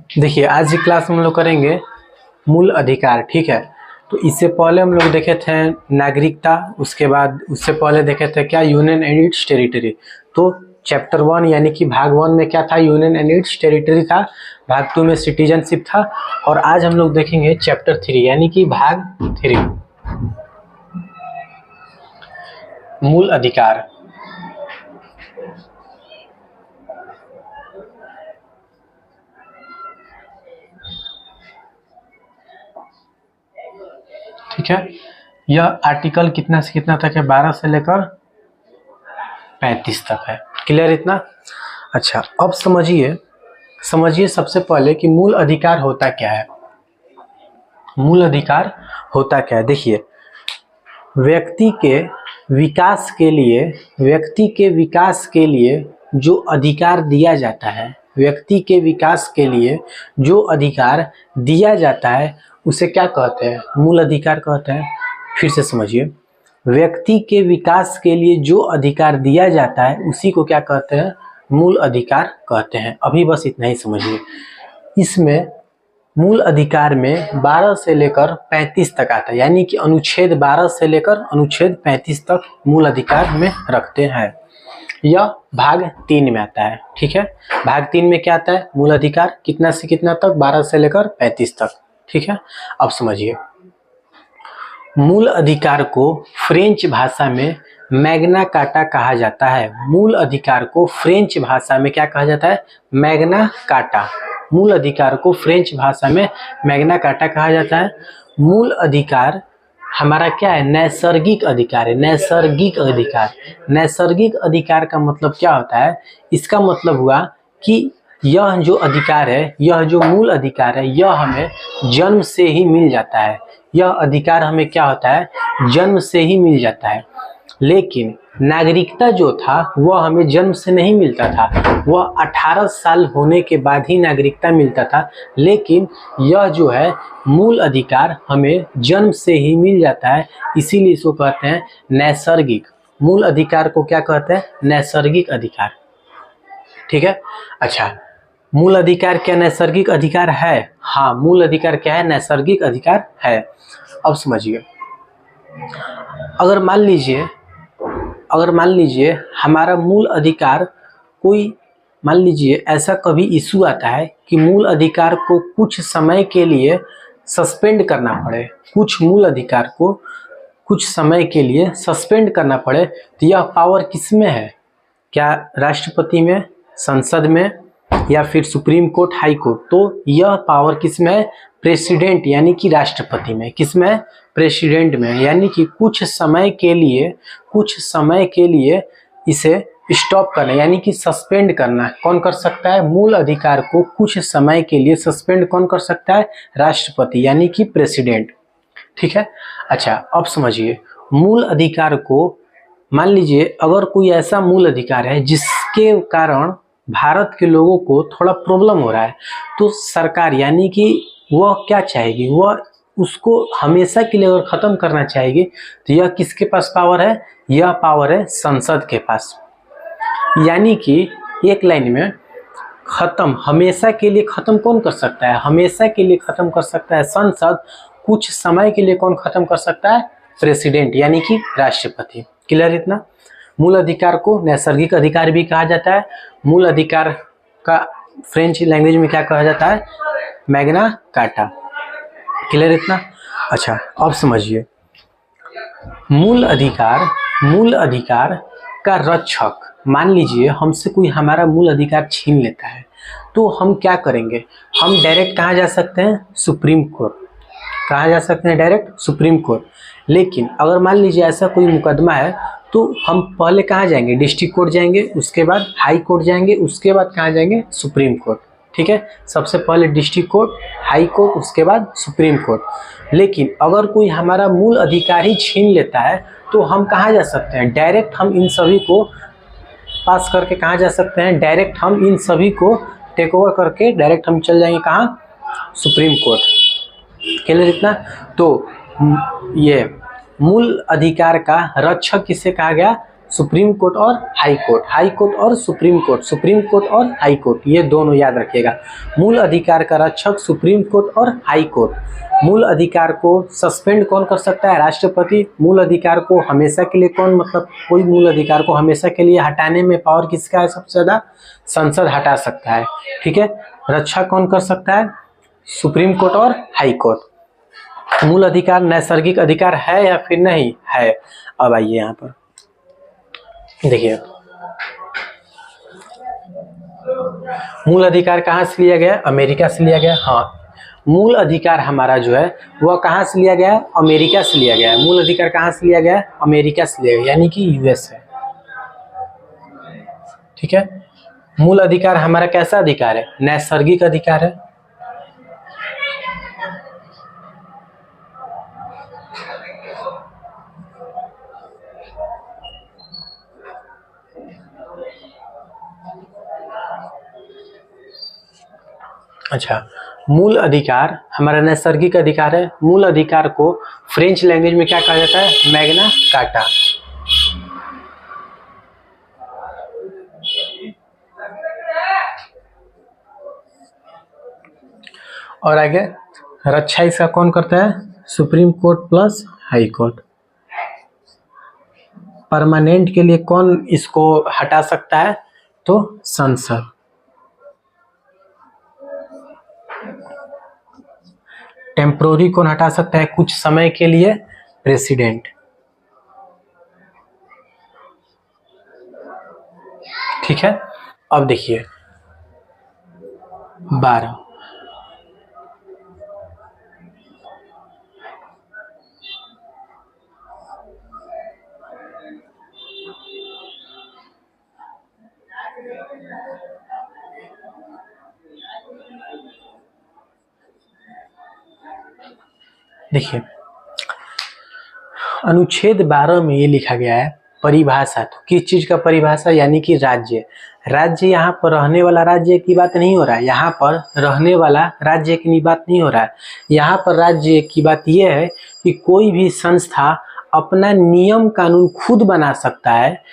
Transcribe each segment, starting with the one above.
देखिए आज की क्लास में हम लोग करेंगे मूल अधिकार। ठीक है, तो इससे पहले हम लोग देखे थे नागरिकता, उसके बाद उससे पहले देखे थे क्या, यूनियन एंड इट्स टेरिटरी। तो चैप्टर 1 यानी कि भाग 1 में क्या था, यूनियन एंड इट्स टेरिटरी था। भाग 2 में सिटीजनशिप था। और आज हम लोग देखेंगे चैप्टर 3 यानी कि भाग 3 मूल अधिकार। ठीक है, यह आर्टिकल कितना से कितना तक है, 12 से लेकर 35 तक है। क्लियर इतना? अच्छा, अब समझिए सबसे पहले कि मूल अधिकार होता क्या है। मूल अधिकार होता क्या है, देखिए व्यक्ति के विकास के लिए जो अधिकार दिया जाता है, व्यक्ति के विकास के लिए जो अधिकार दिया जाता है उसे क्या कहते हैं, मूल अधिकार कहते हैं। फिर से समझिए, व्यक्ति के विकास के लिए जो अधिकार दिया जाता है उसी को क्या कहते हैं, मूल अधिकार कहते हैं। अभी बस इतना ही समझिए। इसमें मूल अधिकार में 12 से लेकर 35 तक आता है, यानी कि अनुच्छेद 12 से लेकर अनुच्छेद 35 तक मूल अधिकार में रखते हैं। यह भाग 3 में आता है। ठीक है, भाग 3 में क्या आता है, मूल अधिकार कितना से कितना तक, 12 से लेकर 35 तक। ठीक है, अब समझिए, मूल अधिकार को फ्रेंच भाषा में मैग्ना कार्टा कहा जाता है। मूल अधिकार को फ्रेंच भाषा में क्या कहा जाता है, मैग्ना कार्टा। मूल अधिकार को फ्रेंच भाषा में मैग्ना कार्टा कहा जाता है। मूल अधिकार हमारा क्या है, नैसर्गिक अधिकार है। नैसर्गिक अधिकार, नैसर्गिक अधिकार का मतलब क्या होता है, इसका मतलब हुआ कि यह जो अधिकार है, यह जो मूल अधिकार है, यह हमें जन्म से ही मिल जाता है। यह अधिकार हमें क्या होता है, जन्म से ही मिल जाता है। लेकिन नागरिकता जो था वह हमें जन्म से नहीं मिलता था, वह 18 साल होने के बाद ही नागरिकता मिलता था। लेकिन यह जो है मूल अधिकार हमें जन्म से ही मिल जाता है, इसीलिए इसको कहते हैं नैसर्गिक। मूल अधिकार को क्या कहते हैं, नैसर्गिक अधिकार। ठीक है, अच्छा, मूल अधिकार क्या नैसर्गिक अधिकार है? हाँ, मूल अधिकार क्या है, नैसर्गिक अधिकार है। अब समझिए, अगर मान लीजिए हमारा मूल अधिकार, कोई मान लीजिए ऐसा कभी इशू आता है कि मूल अधिकार को कुछ समय के लिए सस्पेंड करना पड़े, कुछ मूल अधिकार को कुछ समय के लिए सस्पेंड करना पड़े, तो यह पावर किसमें है, क्या राष्ट्रपति में, संसद में, या फिर सुप्रीम कोर्ट, हाई कोर्ट? तो यह पावर किसमें है, प्रेसिडेंट यानी कि राष्ट्रपति में। किसमें? प्रेसिडेंट में। यानी कि कुछ समय के लिए इसे स्टॉप करना यानी कि सस्पेंड करना कौन कर सकता है, मूल अधिकार को कुछ समय के लिए सस्पेंड कौन कर सकता है, राष्ट्रपति यानी कि प्रेसिडेंट। ठीक है, अच्छा, अब समझिए, मूल अधिकार को मान लीजिए अगर कोई ऐसा मूल अधिकार है जिसके कारण भारत के लोगों को थोड़ा प्रॉब्लम हो रहा है, तो सरकार यानी कि वह क्या चाहेगी, वह उसको हमेशा के लिए अगर खत्म करना चाहेगी, तो यह किसके पास पावर है, यह पावर है संसद के पास। यानी कि एक लाइन में खत्म, हमेशा के लिए खत्म कौन कर सकता है, हमेशा के लिए खत्म कर सकता है संसद। कुछ समय के लिए कौन खत्म कर सकता है, प्रेसिडेंट यानी कि राष्ट्रपति। क्लियर इतना? मूल अधिकार को नैसर्गिक अधिकार भी कहा जाता है। मूल अधिकार का फ्रेंच लैंग्वेज में क्या कहा जाता है, मैग्ना कार्टा। क्लियर इतना? अच्छा, अब समझिए, मूल अधिकार का रक्षक, मान लीजिए हमसे कोई हमारा मूल अधिकार छीन लेता है, तो हम क्या करेंगे, हम डायरेक्ट कहाँ जा सकते हैं, सुप्रीम कोर्ट। कहाँ जा सकते हैं, डायरेक्ट सुप्रीम कोर्ट। लेकिन अगर मान लीजिए ऐसा कोई मुकदमा है, तो हम पहले कहाँ जाएंगे, डिस्ट्रिक्ट कोर्ट जाएंगे, उसके बाद हाई कोर्ट जाएंगे, उसके बाद कहाँ जाएंगे, सुप्रीम कोर्ट। ठीक है, सबसे पहले डिस्ट्रिक्ट कोर्ट, हाई कोर्ट, उसके बाद सुप्रीम कोर्ट। लेकिन अगर कोई हमारा मूल अधिकार ही छीन लेता है, तो हम कहाँ जा सकते हैं, डायरेक्ट हम इन सभी को पास करके कहाँ जा सकते हैं, डायरेक्ट हम इन सभी को टेक ओवर करके डायरेक्ट हम चल जाएंगे कहाँ, सुप्रीम कोर्ट। क्लियर इतना? तो ये मूल अधिकार का रक्षक किसे कहा गया, सुप्रीम कोर्ट और हाई कोर्ट, हाई कोर्ट और सुप्रीम कोर्ट, सुप्रीम कोर्ट और हाई कोर्ट, ये दोनों याद रखिएगा। मूल अधिकार का रक्षक सुप्रीम कोर्ट और हाई कोर्ट। मूल अधिकार को सस्पेंड कौन कर सकता है? राष्ट्रपति। मूल अधिकार को हमेशा के लिए कौन, मतलब कोई मूल अधिकार को हमेशा के लिए हटाने में पावर किसका है सबसे ज्यादा? संसद हटा सकता है, ठीक है। रक्षा कौन कर सकता है? सुप्रीम कोर्ट और हाई कोर्ट। मूल अधिकार नैसर्गिक अधिकार है या फिर नहीं है? अब आइए यहाँ पर देखिए, मूल अधिकार कहाँ से लिया गया? अमेरिका से लिया गया। हाँ, मूल अधिकार हमारा जो है वह कहाँ से लिया गया है? अमेरिका से लिया गया है। मूल अधिकार कहाँ से लिया गया है? अमेरिका से लिया गया, यानी कि यूएस है, ठीक है। मूल अधिकार हमारा कैसा अधिकार है? नैसर्गिक अधिकार है। अच्छा, मूल अधिकार हमारा नैसर्गिक अधिकार है। मूल अधिकार को फ्रेंच लैंग्वेज में क्या कहा जाता है? Magna carta. और आगे रक्षा इसका कौन करता है? Supreme court plus high court. Permanent के लिए कौन इसको हटा सकता है? तो संसद। टेम्पोररी कौन हटा सकता है? कुछ समय के लिए? प्रेसिडेंट, ठीक है। अब देखिए 12, देखिए अनुच्छेद 12 में ये लिखा गया है परिभाषा। तो किस चीज का परिभाषा? यानी कि राज्य। राज्य यहाँ पर रहने वाला राज्य की बात नहीं हो रहा है, यहाँ पर रहने वाला राज्य की बात नहीं हो रहा है। यहाँ पर राज्य की बात यह है कि कोई भी संस्था अपना नियम कानून खुद बना सकता है।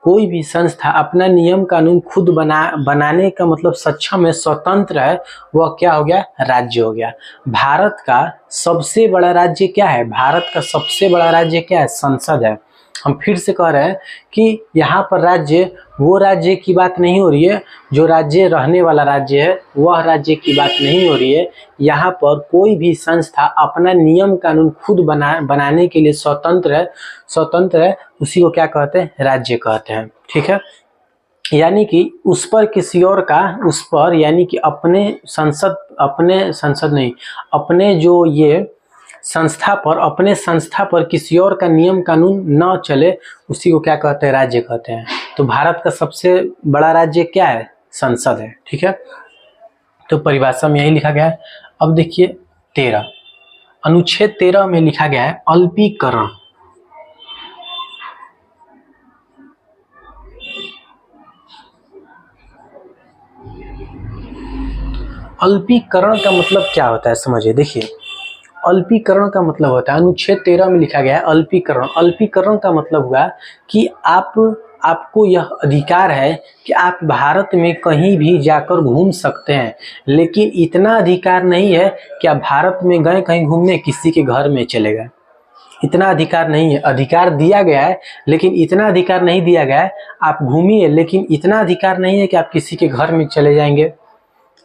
कोई भी संस्था अपना नियम कानून खुद बनाने का मतलब सक्षम है, स्वतंत्र है, वह क्या हो गया? राज्य हो गया। भारत का सबसे बड़ा राज्य क्या है? भारत का सबसे बड़ा राज्य क्या है? संसद है। हम फिर से कह रहे हैं कि यहाँ पर राज्य वो राज्य की बात नहीं हो रही है, जो राज्य रहने वाला राज्य है वह राज्य की बात नहीं हो रही है। यहाँ पर कोई भी संस्था अपना नियम कानून खुद बनाने के लिए स्वतंत्र है, उसी को क्या कहते हैं? राज्य कहते हैं, ठीक है। यानी कि उस पर किसी और का, उस पर यानी कि अपने संस्था पर किसी और का नियम कानून न चले, उसी को क्या कहते हैं? राज्य कहते हैं। तो भारत का सबसे बड़ा राज्य क्या है? संसद है, ठीक है। तो परिभाषा में यही लिखा गया है। अब देखिए 13, अनुच्छेद 13 में लिखा गया है अल्पीकरण। अल्पीकरण का मतलब क्या होता है? समझिए, देखिए अल्पीकरण का मतलब होता है, अनुच्छेद 13 में लिखा गया है अल्पीकरण। अल्पीकरण का मतलब हुआ कि आपको यह अधिकार है कि आप भारत में कहीं भी जाकर घूम सकते हैं, लेकिन इतना अधिकार नहीं है कि आप भारत में गए कहीं घूमने, किसी के घर में चले गए। इतना अधिकार नहीं है। अधिकार दिया गया है, लेकिन इतना अधिकार नहीं दिया गया है। आप घूमिए, लेकिन इतना अधिकार नहीं है कि आप किसी के घर में चले जाएंगे,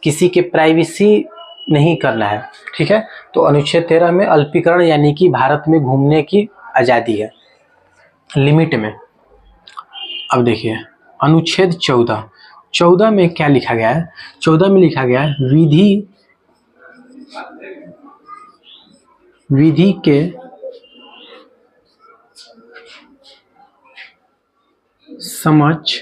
किसी के प्राइवेसी नहीं करना है, ठीक है। तो अनुच्छेद 13 में अल्पीकरण यानी कि भारत में घूमने की आजादी है, लिमिट में। अब देखिए अनुच्छेद 14 में क्या लिखा गया है? 14 में लिखा गया है विधि के समक्ष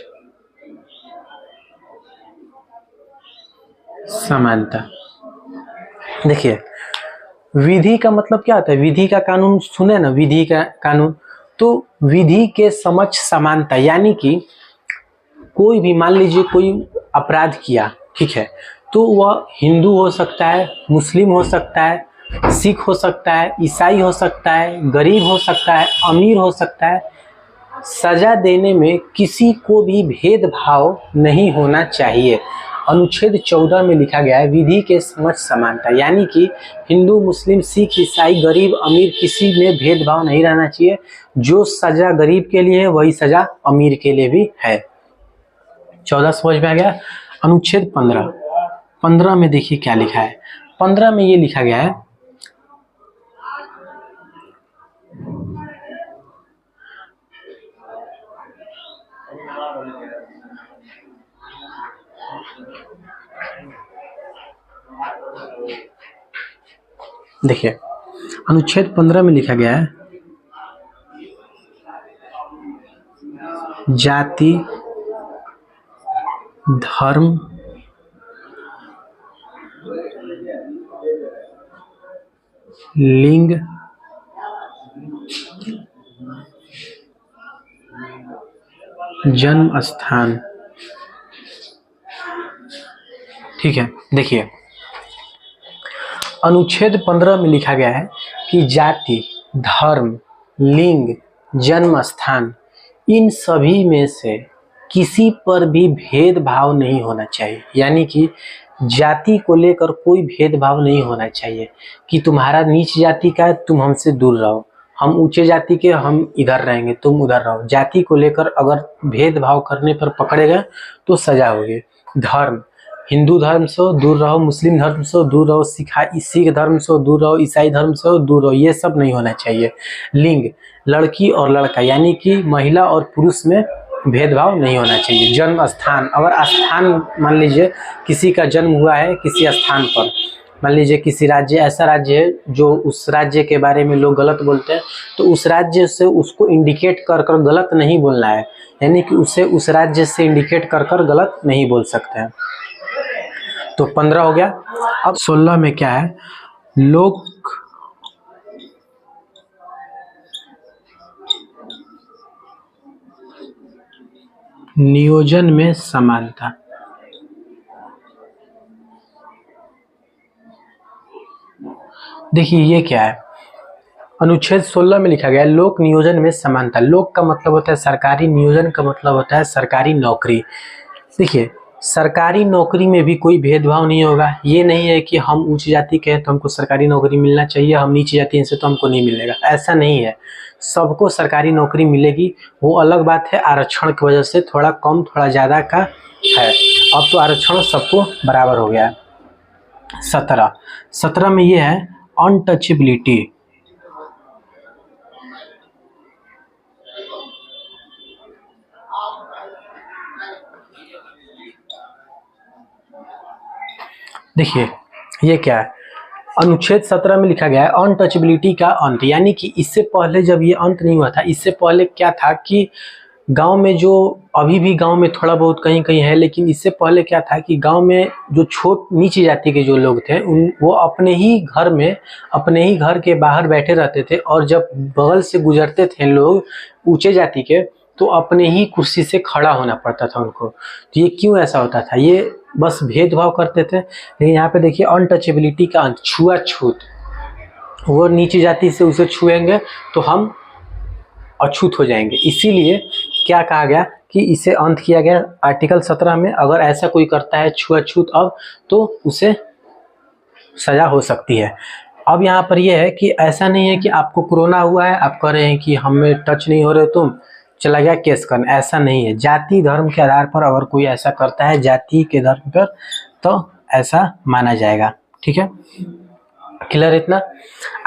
समानता। देखिए विधि का मतलब क्या होता है? विधि का कानून सुने ना, विधि का कानून। तो विधि के समक्ष समानता यानी कि कोई भी, मान लीजिए कोई अपराध किया, ठीक है, तो वह हिंदू हो सकता है, मुस्लिम हो सकता है, सिख हो सकता है, ईसाई हो सकता है, गरीब हो सकता है, अमीर हो सकता है, सजा देने में किसी को भी भेदभाव नहीं होना चाहिए। अनुच्छेद 14 में लिखा गया है विधि के समक्ष समानता, यानी कि हिंदू, मुस्लिम, सिख, ईसाई, गरीब, अमीर किसी में भेदभाव नहीं रहना चाहिए। जो सजा गरीब के लिए है वही सजा अमीर के लिए भी है। 14 समझ में आ गया। अनुच्छेद 15 में देखिए क्या लिखा है। 15 में ये लिखा गया है देखिए अनुच्छेद 15 में लिखा गया है जाति, धर्म, लिंग, जन्म स्थान। ठीक है, देखिए अनुच्छेद 15 में लिखा गया है कि जाति, धर्म, लिंग, जन्म स्थान, इन सभी में से किसी पर भी भेदभाव नहीं होना चाहिए। यानी कि जाति को लेकर कोई भेदभाव नहीं होना चाहिए कि तुम्हारा नीच जाति का है तुम हमसे दूर रहो, हम ऊंचे जाति के हम इधर रहेंगे तुम उधर रहो। जाति को लेकर अगर भेदभाव करने पर पकड़े गए तो सजा होगी। धर्म, हिंदू धर्म से दूर रहो, मुस्लिम धर्म से दूर रहो, सिख धर्म से दूर रहो, ईसाई धर्म से दूर रहो, ये सब नहीं होना चाहिए। लिंग, लड़की और लड़का यानी कि महिला और पुरुष में भेदभाव नहीं होना चाहिए। जन्म स्थान, अगर स्थान मान लीजिए किसी का जन्म हुआ है किसी स्थान पर, मान लीजिए किसी राज्य, ऐसा राज्य है जो उस राज्य के बारे में लोग गलत बोलते हैं, तो उस राज्य से उसको इंडिकेट कर कर गलत नहीं बोलना है, यानी कि उसे उस राज्य से इंडिकेट कर कर गलत नहीं बोल सकते हैं। तो 15 हो गया। अब 16 में क्या है, लोक नियोजन में समानता। देखिए ये क्या है, अनुच्छेद 16 में लिखा गया है लोक नियोजन में समानता। लोक का मतलब होता है सरकारी, नियोजन का मतलब होता है सरकारी नौकरी। देखिए सरकारी नौकरी में भी कोई भेदभाव नहीं होगा। ये नहीं है कि हम उच्च जाति के हैं तो हमको सरकारी नौकरी मिलना चाहिए, हम नीची जाति से तो हमको नहीं मिलेगा, ऐसा नहीं है। सबको सरकारी नौकरी मिलेगी। वो अलग बात है आरक्षण की वजह से थोड़ा कम थोड़ा ज़्यादा का है, अब तो आरक्षण सबको बराबर हो गया है। 17 में ये है अनटचेबिलिटी। देखिए ये क्या है, अनुच्छेद 17 में लिखा गया है अनटचेबिलिटी का अंत, यानी कि इससे पहले जब ये अंत नहीं हुआ था, इससे पहले क्या था कि गांव में जो अभी भी गांव में थोड़ा बहुत कहीं कहीं है, लेकिन इससे पहले क्या था कि गांव में जो छोट नीची जाति के जो लोग थे वो अपने ही घर में, अपने ही घर के बाहर बैठे रहते थे, और जब बगल से गुजरते थे लोग ऊंचे जाति के तो अपने ही कुर्सी से खड़ा होना पड़ता था उनको। तो ये क्यों ऐसा होता था, ये बस भेदभाव करते थे। लेकिन यहाँ पे देखिए अनटचेबिलिटी का अंत, छुआछूत, वो नीची जाति से उसे छुएंगे तो हम अछूत हो जाएंगे, इसीलिए क्या कहा गया कि इसे अंत किया गया आर्टिकल 17 में। अगर ऐसा कोई करता है छुआछूत अब तो उसे सजा हो सकती है। अब यहाँ पर यह है कि ऐसा नहीं है कि आपको कोरोना हुआ है आप कह रहे हैं कि हमें टच नहीं हो रहे तुम, चला गया केस करना, ऐसा नहीं है। जाति धर्म के आधार पर अगर कोई ऐसा करता है जाति के धर्म पर तो ऐसा माना जाएगा। ठीक है, क्लियर इतना।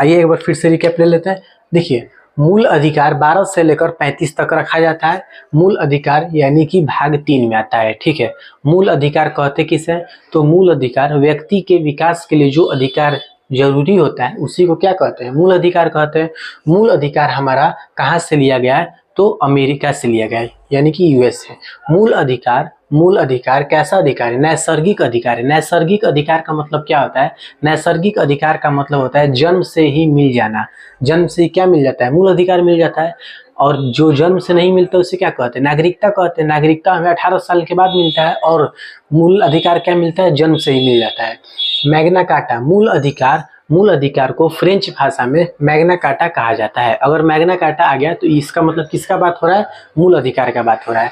आइए एक बार फिर से रिकैप ले लेते हैं। देखिए मूल अधिकार 12 से लेकर 35 तक रखा जाता है। मूल अधिकार यानी कि भाग 3 में आता है। ठीक है, मूल अधिकार कहते किसे, तो मूल अधिकार व्यक्ति के विकास के लिए जो अधिकार जरूरी होता है उसी को क्या कहते हैं, मूल अधिकार कहते हैं। मूल अधिकार हमारा कहाँ से लिया गया है, तो अमेरिका से लिया गया है, यानी कि यूएस है। मूल अधिकार कैसा अधिकार है, नैसर्गिक अधिकार है। नैसर्गिक अधिकार का मतलब क्या होता है, नैसर्गिक अधिकार का मतलब होता है जन्म से ही मिल जाना। जन्म से ही क्या मिल जाता है, मूल अधिकार मिल जाता है। और जो जन्म से नहीं मिलता उसे क्या कहते हैं, नागरिकता कहते हैं। नागरिकता हमें 18 साल के बाद मिलता है, और मूल अधिकार क्या मिलता है, जन्म से ही मिल जाता है। मैग्ना कार्टा, मूल अधिकार मूल अधिकार को फ्रेंच भाषा में मैग्ना कार्टा कहा जाता है। अगर मैग्ना कार्टा आ गया तो इसका मतलब किसका बात हो रहा है? मूल अधिकार का बात हो रहा है।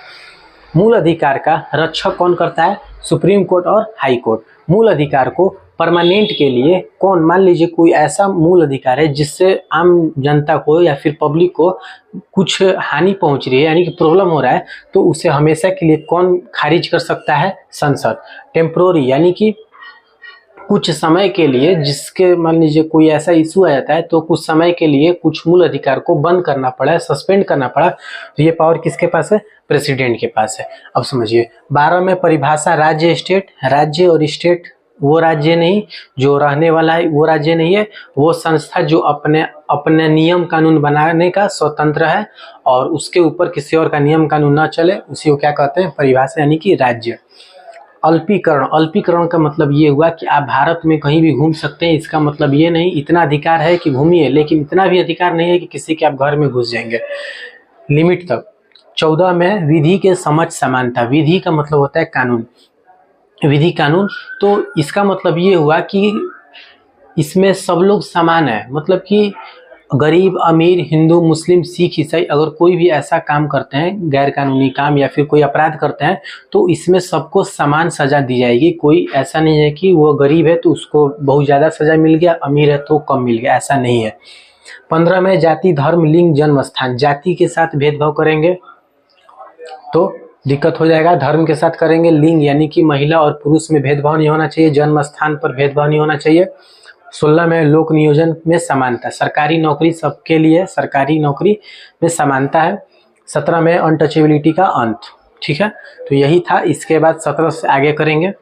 मूल अधिकार का रक्षक कौन करता है? सुप्रीम कोर्ट और हाई कोर्ट। मूल अधिकार को परमानेंट के लिए कौन, मान लीजिए कोई ऐसा मूल अधिकार है जिससे आम जनता को या फिर पब्लिक को कुछ हानि पहुंच रही है, यानी कि प्रॉब्लम हो रहा है, तो उसे हमेशा के लिए कौन खारिज कर सकता है? संसद। टेम्पोररी यानी कि कुछ समय के लिए, जिसके मान लीजिए कोई ऐसा इशू आ जाता है तो कुछ समय के लिए कुछ मूल अधिकार को बंद करना पड़ा है, सस्पेंड करना पड़ा, तो ये पावर किसके पास है? प्रेसिडेंट के पास है। अब समझिए 12 में परिभाषा राज्य स्टेट। राज्य और स्टेट वो राज्य नहीं, जो रहने वाला है वो राज्य नहीं है, वो संस्था जो अपने अपने नियम कानून बनाने का स्वतंत्र है और उसके ऊपर किसी और का नियम कानून न चले, उसी को क्या कहते हैं? परिभाषा, यानी कि राज्य। अल्पीकरण। अल्पीकरण का मतलब ये हुआ कि आप भारत में कहीं भी घूम सकते हैं। इसका मतलब ये नहीं इतना अधिकार है कि घूमिए, लेकिन इतना भी अधिकार नहीं है कि किसी के आप घर में घुस जाएंगे, लिमिट तक। 14 में विधि के समझ समानता। विधि का मतलब होता है कानून, विधि कानून। तो इसका मतलब ये हुआ कि इसमें सब लोग समान है, मतलब कि गरीब अमीर, हिंदू मुस्लिम सिख ईसाई अगर कोई भी ऐसा काम करते हैं, गैर कानूनी काम या फिर कोई अपराध करते हैं, तो इसमें सबको समान सजा दी जाएगी। कोई ऐसा नहीं है कि वो गरीब है तो उसको बहुत ज़्यादा सजा मिल गया, अमीर है तो कम मिल गया, ऐसा नहीं है। 15 में जाति धर्म लिंग जन्म स्थान। जाति के साथ भेदभाव करेंगे तो दिक्कत हो जाएगा, धर्म के साथ करेंगे, लिंग यानी कि महिला और पुरुष में भेदभाव नहीं होना चाहिए, जन्म स्थान पर भेदभाव नहीं होना चाहिए। 16 में लोक नियोजन में समानता। सरकारी नौकरी सबके लिए, सरकारी नौकरी में समानता है। 17 में अनटचेबिलिटी का अंत। ठीक है, तो यही था। इसके बाद 17 से आगे करेंगे।